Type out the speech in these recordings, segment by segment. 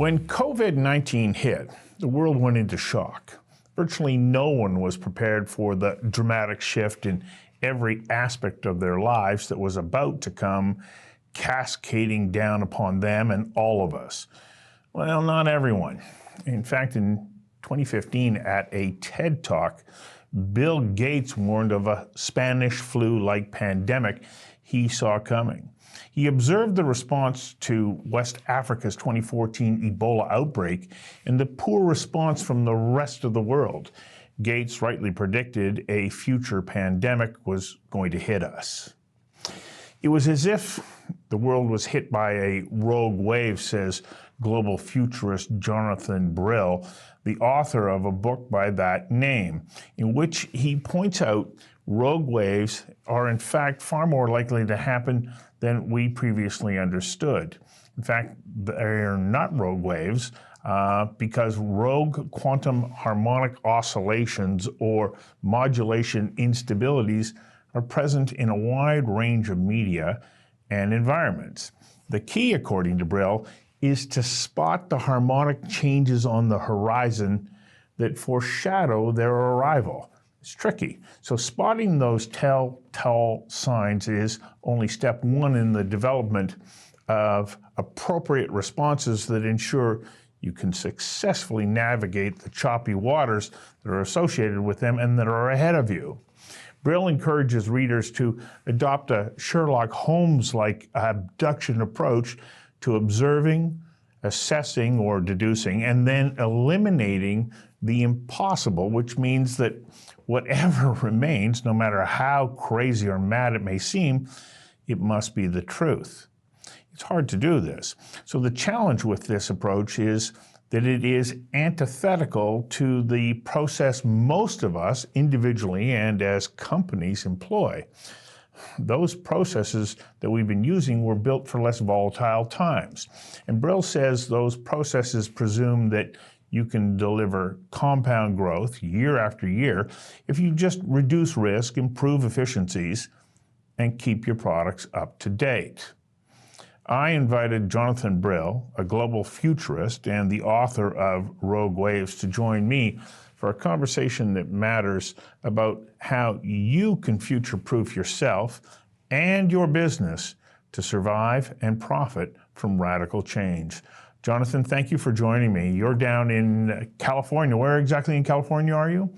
When COVID-19 hit, the world went into shock. Virtually no one was prepared for the dramatic shift in every aspect of their lives that was about to come cascading down upon them and all of us. Well, not everyone. In fact, in 2015 at a TED Talk, Bill Gates warned of a Spanish flu-like pandemic he saw coming. He observed the response to West Africa's 2014 Ebola outbreak and the poor response from the rest of the world. Gates rightly predicted a future pandemic was going to hit us. It was as if the world was hit by a rogue wave, says global futurist Jonathan Brill, the author of a book by that name, in which he points out rogue waves are in fact far more likely to happen than we previously understood. In fact, they're not rogue waves because rogue quantum harmonic oscillations or modulation instabilities are present in a wide range of media and environments. The key, according to Brill, is to spot the harmonic changes on the horizon that foreshadow their arrival. It's tricky. So spotting those telltale signs is only step one in the development of appropriate responses that ensure you can successfully navigate the choppy waters that are associated with them and that are ahead of you. Brill encourages readers to adopt a Sherlock Holmes-like abduction approach to observing, assessing, or deducing, and then eliminating the impossible, which means that whatever remains, no matter how crazy or mad it may seem, it must be the truth. It's hard to do this. So the challenge with this approach is that it is antithetical to the process most of us individually and as companies employ. Those processes that we've been using were built for less volatile times. And Brill says those processes presume that you can deliver compound growth year after year if you just reduce risk, improve efficiencies, and keep your products up to date. I invited Jonathan Brill, a global futurist and the author of Rogue Waves, to join me for a conversation that matters about how you can future-proof yourself and your business to survive and profit from radical change. Jonathan, thank you for joining me. You're down in California. Where exactly in California are you?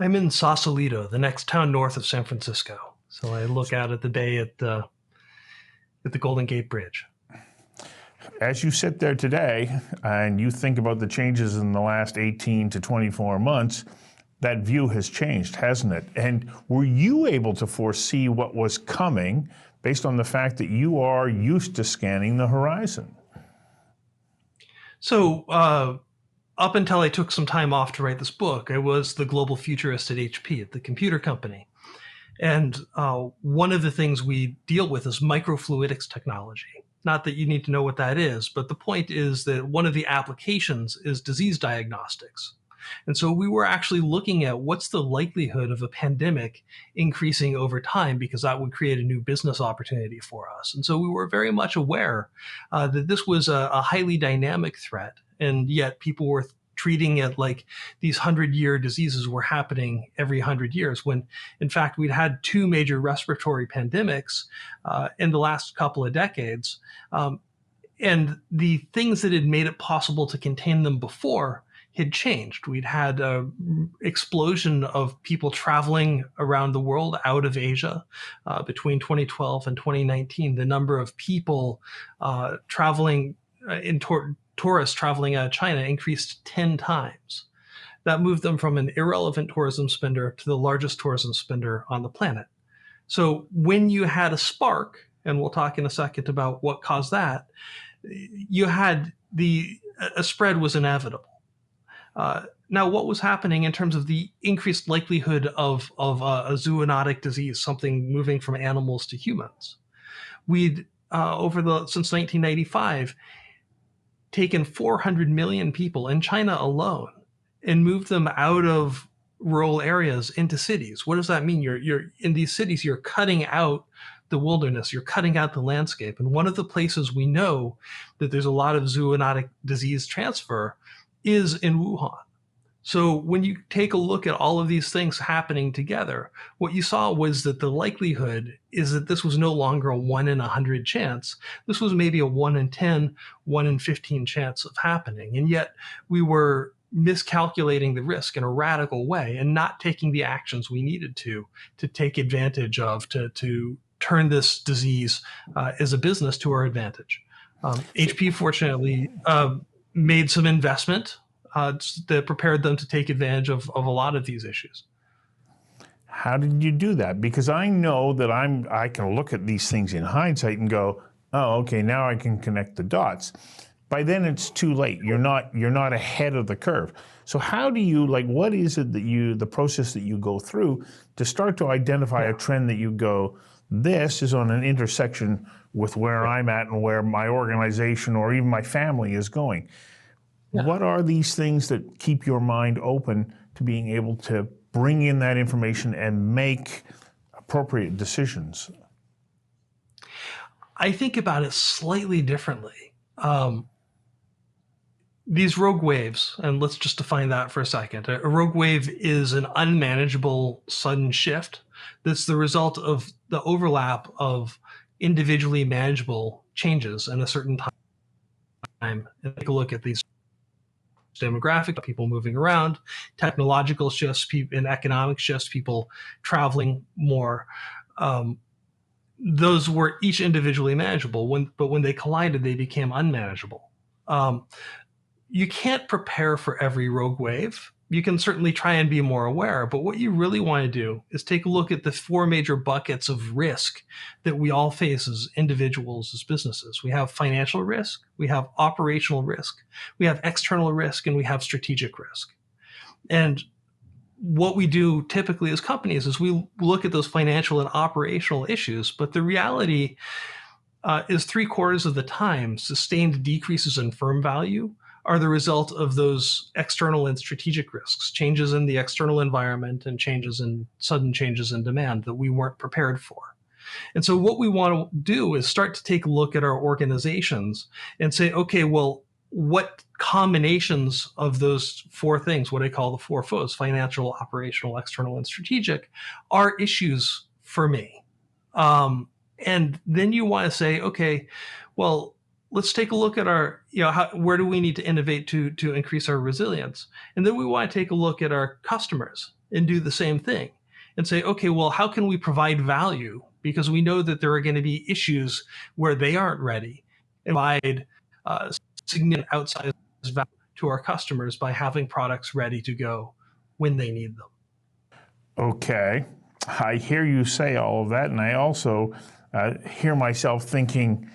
I'm in Sausalito, the next town north of San Francisco. So I look out at the bay at the Golden Gate Bridge. As you sit there today and you think about the changes in the last 18 to 24 months, that view has changed, hasn't it? And were you able to foresee what was coming based on the fact that you are used to scanning the horizon? So up until I took some time off to write this book, I was the global futurist at HP, at the computer company. And one of the things we deal with is microfluidics technology. Not that you need to know what that is, but the point is that one of the applications is disease diagnostics. And so we were actually looking at what's the likelihood of a pandemic increasing over time, because that would create a new business opportunity for us. And so we were very much aware that this was a highly dynamic threat, and yet people were treating it like these 100-year diseases were happening every 100 years, when in fact we'd had two major respiratory pandemics in the last couple of decades. And the things that had made it possible to contain them before had changed. We'd had an explosion of people traveling around the world out of Asia between 2012 and 2019. The number of people traveling tourists traveling out of China increased 10 times. That moved them from an irrelevant tourism spender to the largest tourism spender on the planet. So when you had a spark, and we'll talk in a second about what caused that, you had a spread was inevitable. Now, what was happening in terms of the increased likelihood of a zoonotic disease, something moving from animals to humans? We'd, since 1995, taken 400 million people in China alone and moved them out of rural areas into cities. What does that mean? You're in these cities, you're cutting out the wilderness, you're cutting out the landscape. And one of the places we know that there's a lot of zoonotic disease transfer is in Wuhan. So when you take a look at all of these things happening together, what you saw was that the likelihood is that this was no longer a 1 in 100 chance. This was maybe a 1 in 10, 1 in 15 chance of happening. And yet we were miscalculating the risk in a radical way and not taking the actions we needed to take advantage of, to turn this disease as a business to our advantage. HP fortunately made some investment that prepared them to take advantage of a lot of these issues. How did you do that? Because I know that I can look at these things in hindsight and go, oh, okay, now I can connect the dots. By then it's too late. You're not ahead of the curve. So how do you, like, what is it that the process that you go through to start to identify a trend that you go, this is on an intersection with where I'm at and where my organization or even my family is going? What are these things that keep your mind open to being able to bring in that information and make appropriate decisions? I think about it slightly differently. These rogue waves, and let's just define that for a second. A rogue wave is an unmanageable sudden shift that's the result of the overlap of individually manageable changes in a certain time. And take a look at these demographic, people moving around, technological shifts, and economic shifts, people traveling more. Those were each individually manageable, but when they collided, they became unmanageable. You can't prepare for every rogue wave. You can certainly try and be more aware, but what you really want to do is take a look at the 4 major buckets of risk that we all face as individuals, as businesses. We have financial risk, we have operational risk, we have external risk, and we have strategic risk. And what we do typically as companies is we look at those financial and operational issues, but the reality is 3/4 of the time, sustained decreases in firm value are the result of those external and strategic risks, changes in the external environment and sudden changes in demand that we weren't prepared for. And so what we want to do is start to take a look at our organizations and say, okay, well, what combinations of those 4 things, what I call the 4 foes, financial, operational, external, and strategic, are issues for me? And then you want to say, okay, well, let's take a look at our, where do we need to innovate to increase our resilience? And then we want to take a look at our customers and do the same thing and say, okay, well, how can we provide value? Because we know that there are going to be issues where they aren't ready, and provide significant outsized value to our customers by having products ready to go when they need them. Okay, I hear you say all of that, and I also hear myself thinking,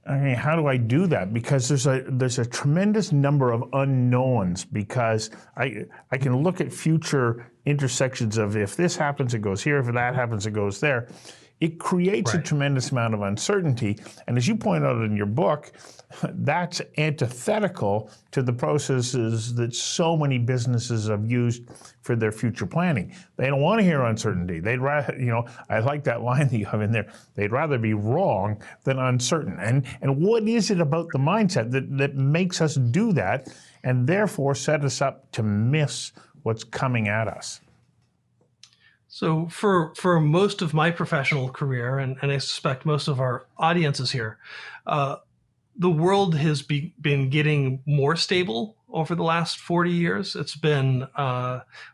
okay, how do I do that? Because there's a tremendous number of unknowns, because I can look at future intersections of, if this happens, it goes here, if that happens, it goes there. It creates a tremendous amount of uncertainty. And as you point out in your book, that's antithetical to the processes that so many businesses have used for their future planning. They don't want to hear uncertainty. They'd rather, I like that line that you have in there, they'd rather be wrong than uncertain. And what is it about the mindset that makes us do that and therefore set us up to miss what's coming at us? So for most of my professional career, and I suspect most of our audiences here, the world has been getting more stable over the last 40 years. It's been,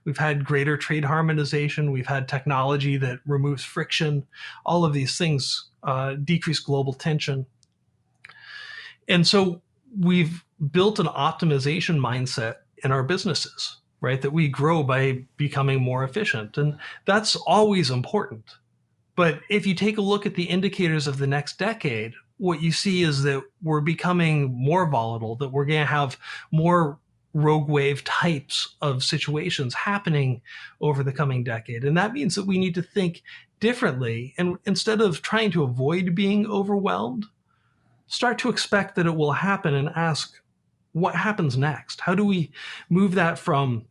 we've had greater trade harmonization, we've had technology that removes friction, all of these things decrease global tension. And so we've built an optimization mindset in our businesses, right? That we grow by becoming more efficient. And that's always important. But if you take a look at the indicators of the next decade, what you see is that we're becoming more volatile, that we're going to have more rogue wave types of situations happening over the coming decade. And that means that we need to think differently. And instead of trying to avoid being overwhelmed, start to expect that it will happen and ask, what happens next? How do we move that from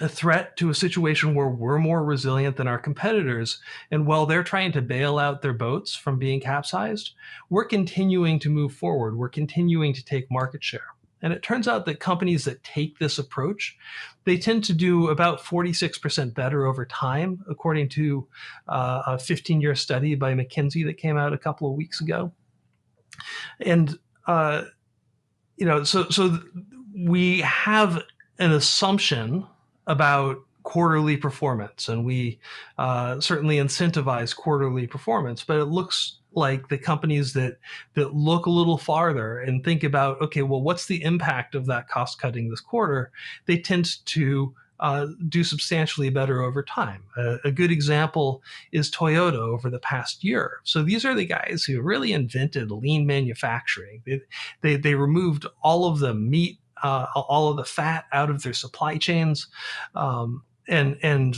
a threat to a situation where we're more resilient than our competitors. And while they're trying to bail out their boats from being capsized, we're continuing to move forward. We're continuing to take market share. And it turns out that companies that take this approach, they tend to do about 46% better over time, according to a 15-year study by McKinsey that came out a couple of weeks ago. And so we have an assumption about quarterly performance, and we certainly incentivize quarterly performance, but it looks like the companies that look a little farther and think about, okay, well, what's the impact of that cost cutting this quarter? They tend to do substantially better over time. A good example is Toyota over the past year. So these are the guys who really invented lean manufacturing. They removed all of the meat, all of the fat out of their supply chains, and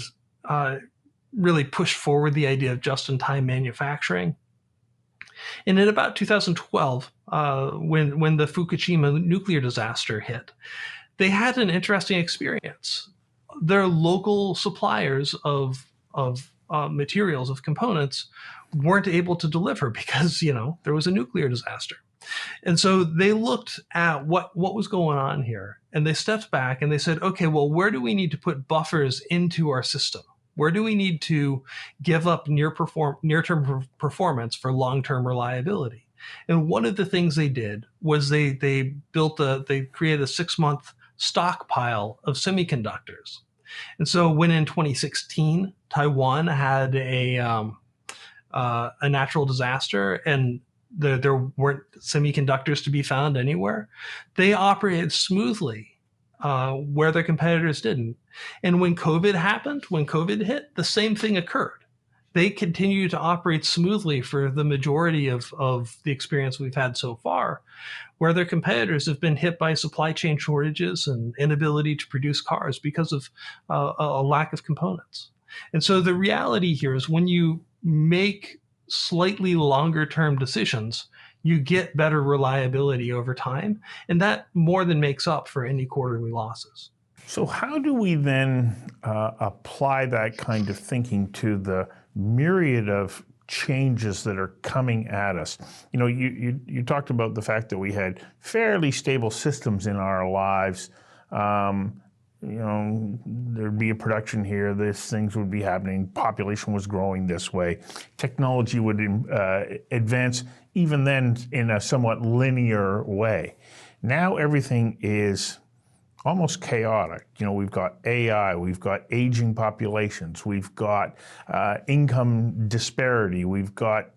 really pushed forward the idea of just-in-time manufacturing. And in about 2012, when the Fukushima nuclear disaster hit, they had an interesting experience. Their local suppliers of materials, of components, weren't able to deliver because there was a nuclear disaster. And so they looked at what was going on here, and they stepped back and they said, okay, well, where do we need to put buffers into our system? Where do we need to give up near-term performance for long-term reliability? And one of the things they did was they created a 6-month stockpile of semiconductors. And so when in 2016, Taiwan had a natural disaster and there weren't semiconductors to be found anywhere, they operated smoothly where their competitors didn't. And when COVID hit, the same thing occurred. They continue to operate smoothly for the majority of the experience we've had so far, where their competitors have been hit by supply chain shortages and inability to produce cars because of a lack of components. And so the reality here is when you make slightly longer term decisions, you get better reliability over time, and that more than makes up for any quarterly losses. So how do we then apply that kind of thinking to the myriad of changes that are coming at us? You talked about the fact that we had fairly stable systems in our lives. There'd be a production here, things would be happening, population was growing this way, technology would advance even then in a somewhat linear way. Now everything is almost chaotic. We've got AI, we've got aging populations, we've got income disparity, we've got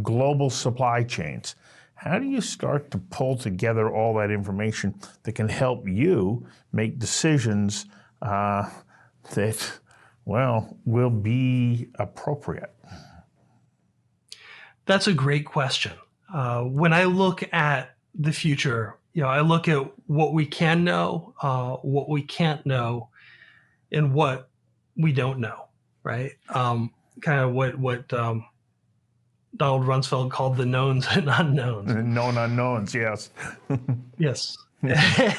global supply chains. How do you start to pull together all that information that can help you make decisions that, will be appropriate? That's a great question. When I look at the future, I look at what we can know, what we can't know, and what we don't know, right? Kind of what Donald Rumsfeld called the knowns and unknowns. Known unknowns, yes. Yes.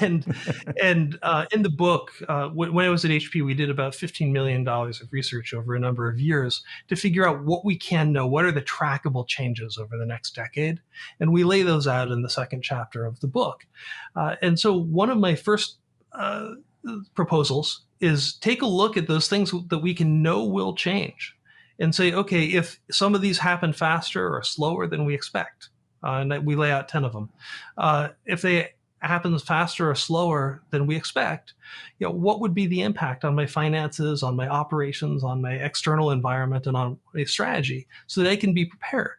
And in the book, when I was at HP, we did about $15 million of research over a number of years to figure out what we can know, what are the trackable changes over the next decade. And we lay those out in the second chapter of the book. And so one of my first proposals is take a look at those things that we can know will change and say, okay, if some of these happen faster or slower than we expect, and we lay out 10 of them, if they happens faster or slower than we expect, what would be the impact on my finances, on my operations, on my external environment, and on my strategy so that I can be prepared?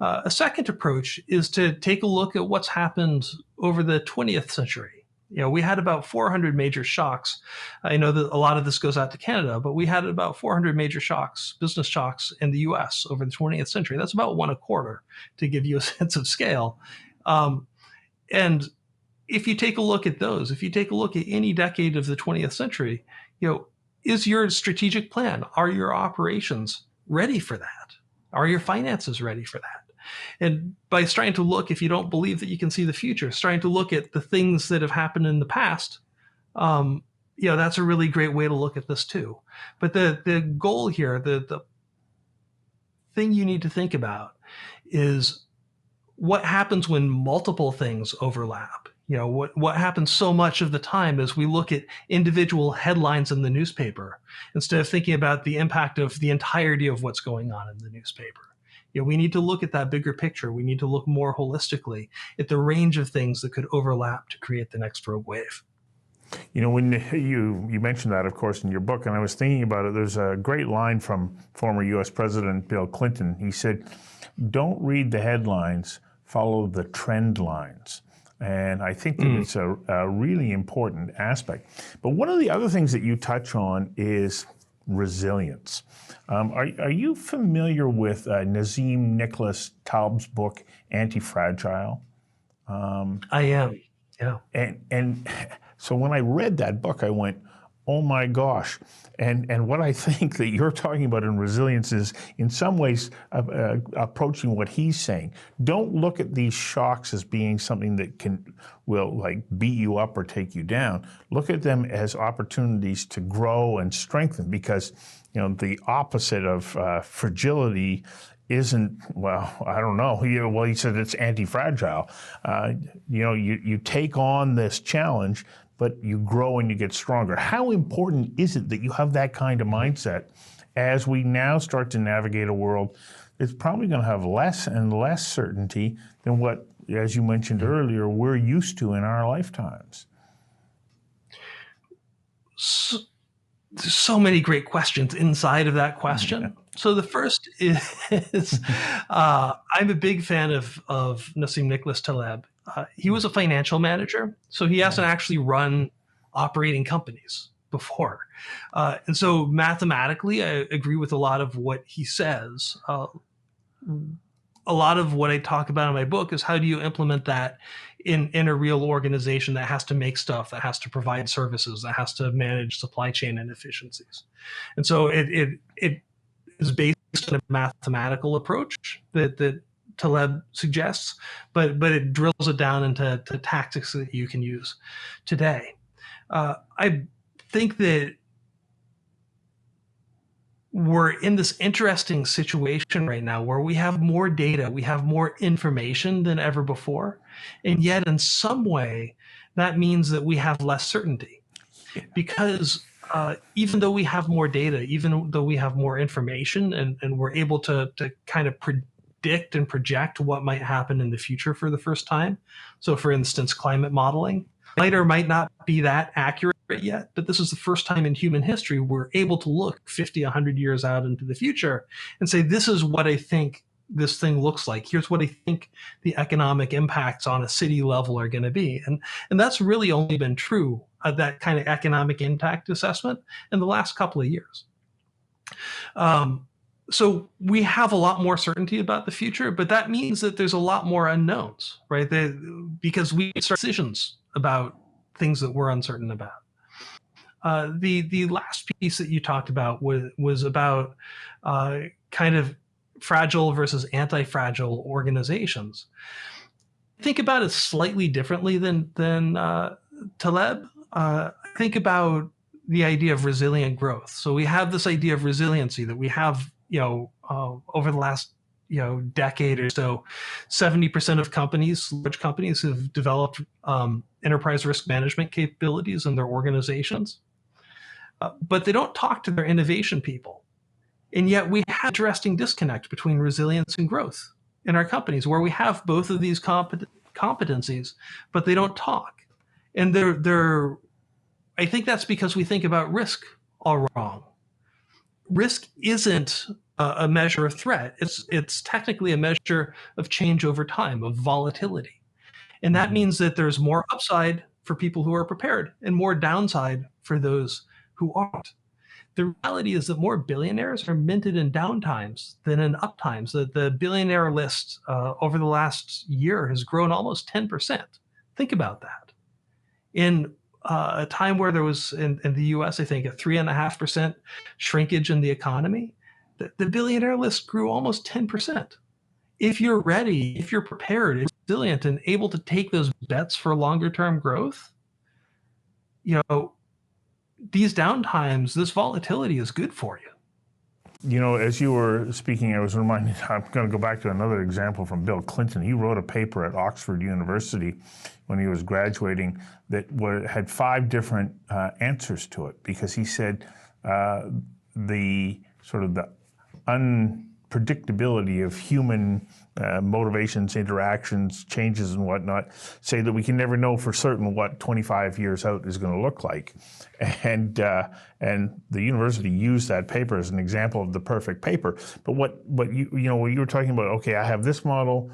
A second approach is to take a look at what's happened over the 20th century. We had about 400 major shocks. I know that a lot of this goes out to Canada, but we had about 400 major shocks, business shocks in the US over the 20th century. That's about one a quarter, to give you a sense of scale. And if you take a look at those, if you take a look at any decade of the 20th century, is your strategic plan, are your operations ready for that? Are your finances ready for that? And by starting to look, if you don't believe that you can see the future, starting to look at the things that have happened in the past, that's a really great way to look at this too. But the goal here, the thing you need to think about is what happens when multiple things overlap. What happens so much of the time is we look at individual headlines in the newspaper instead of thinking about the impact of the entirety of what's going on in the newspaper. We need to look at that bigger picture. We need to look more holistically at the range of things that could overlap to create the next rogue wave. When you mentioned that, of course, in your book, and I was thinking about it, there's a great line from former U.S. President Bill Clinton. He said, "Don't read the headlines, follow the trend lines." And I think that it's a really important aspect. But one of the other things that you touch on is resilience. Are you familiar with Nassim Nicholas Taleb's book, Anti-Fragile? I am, yeah. And so when I read that book, I went, oh my gosh. And what I think that you're talking about in resilience is in some ways approaching what he's saying. Don't look at these shocks as being something that will like beat you up or take you down. Look at them as opportunities to grow and strengthen, because the opposite of fragility isn't, well, I don't know. He said it's anti-fragile. You take on this challenge, but you grow and you get stronger. How important is it that you have that kind of mindset as we now start to navigate a world that's probably going to have less and less certainty than what, as you mentioned earlier, we're used to in our lifetimes? There's so many great questions inside of that question. Yeah. So the first is, I'm a big fan of Nassim Nicholas Taleb. He was a financial manager, so he hasn't actually run operating companies before. And so mathematically, I agree with a lot of what he says. A lot of what I talk about in my book is how do you implement that in a real organization that has to make stuff, that has to provide services, that has to manage supply chain inefficiencies. And so it is based on a mathematical approach that Taleb suggests, but it drills it down into tactics that you can use today. I think that we're in this interesting situation right now where we have more data, we have more information than ever before, and yet in some way that means that we have less certainty, because even though we have more data, even though we have more information, and we're able to kind of predict and project what might happen in the future for the first time. So for instance, climate modeling might or might not be that accurate yet, but this is the first time in human history we're able to look 50, 100 years out into the future and say, this is what I think this thing looks like. Here's what I think the economic impacts on a city level are going to be. And that's really only been true of that kind of economic impact assessment in the last couple of years. So we have a lot more certainty about the future, but that means that there's a lot more unknowns, right? Because we make decisions about things that we're uncertain about. The last piece that you talked about was about kind of fragile versus anti-fragile organizations. Think about it slightly differently than Taleb. Think about the idea of resilient growth. So we have this idea of resiliency that we have, over the last, decade or so, 70% of companies, large companies, have developed enterprise risk management capabilities in their organizations, but they don't talk to their innovation people. And yet we have an interesting disconnect between resilience and growth in our companies, where we have both of these competencies, but they don't talk. And I think that's because we think about risk all wrong. Risk isn't a measure of threat. It's technically a measure of change over time, of volatility. And that means that there's more upside for people who are prepared and more downside for those who aren't. The reality is that more billionaires are minted in downtimes than in uptimes. The billionaire list over the last year has grown almost 10%. Think about that. In a time where there was, in the US, I think, a 3.5% shrinkage in the economy, the billionaire list grew almost 10%. If you're ready, if you're prepared, resilient, and able to take those bets for longer term growth, these downtimes, this volatility is good for you. You know, as you were speaking, I was reminded, I'm going to go back to another example from Bill Clinton. He wrote a paper at Oxford University when he was graduating that had 5 different answers to it, because he said the sort of the unpredictability of human motivations, interactions, changes and whatnot, say that we can never know for certain what 25 years out is going to look like. And the university used that paper as an example of the perfect paper. But what you were talking about, okay, I have this model.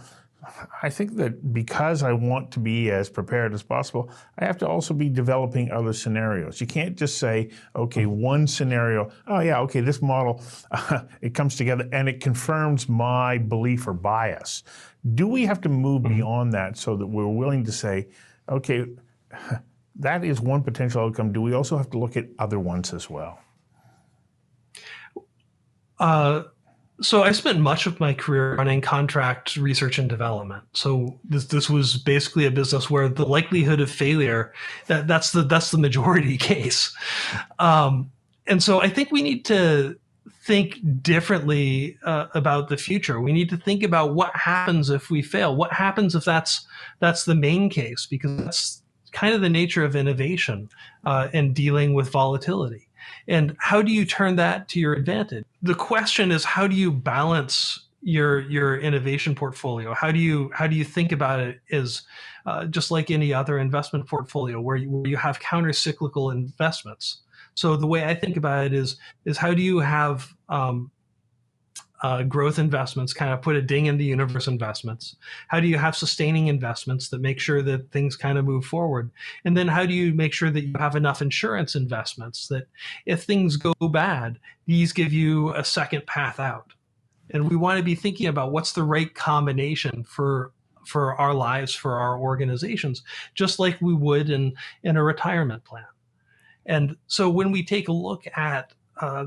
I think that because I want to be as prepared as possible, I have to also be developing other scenarios. You can't just say, okay, one scenario, oh yeah, okay, this model, it comes together and it confirms my belief or bias. Do we have to move beyond that so that we're willing to say, okay, that is one potential outcome. Do we also have to look at other ones as well? So I spent much of my career running contract research and development. So this was basically a business where the likelihood of failure, that's the majority case. And so I think we need to think differently about the future. We need to think about what happens if we fail. What happens if that's the main case, because that's kind of the nature of innovation and dealing with volatility. And how do you turn that to your advantage? The question is, how do you balance your innovation portfolio? How do you think about it as just like any other investment portfolio where you have counter-cyclical investments? So the way I think about it is how do you have growth investments, kind of put a ding in the universe investments? How do you have sustaining investments that make sure that things kind of move forward? And then how do you make sure that you have enough insurance investments that if things go bad, these give you a second path out? And we want to be thinking about what's the right combination for our lives, for our organizations, just like we would in a retirement plan. And so when we take a look at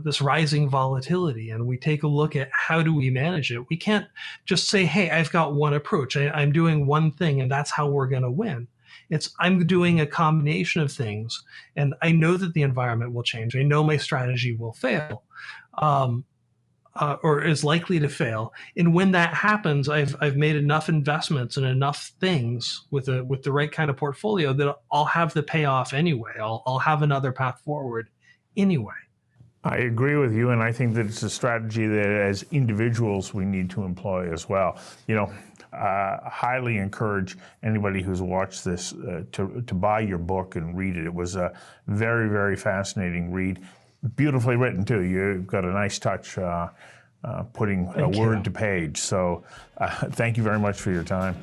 this rising volatility and we take a look at how do we manage it, we can't just say, hey, I've got one approach. I'm doing one thing and that's how we're going to win. I'm doing a combination of things, and I know that the environment will change. I know my strategy will fail. Or is likely to fail. And when that happens, I've made enough investments and enough things with the right kind of portfolio that I'll have the payoff anyway. I'll have another path forward anyway. I agree with you, and I think that it's a strategy that as individuals we need to employ as well. You know, highly encourage anybody who's watched this to buy your book and read it. It was a very, very fascinating read. Beautifully written too. You've got a nice touch putting a word to page. So thank you very much for your time.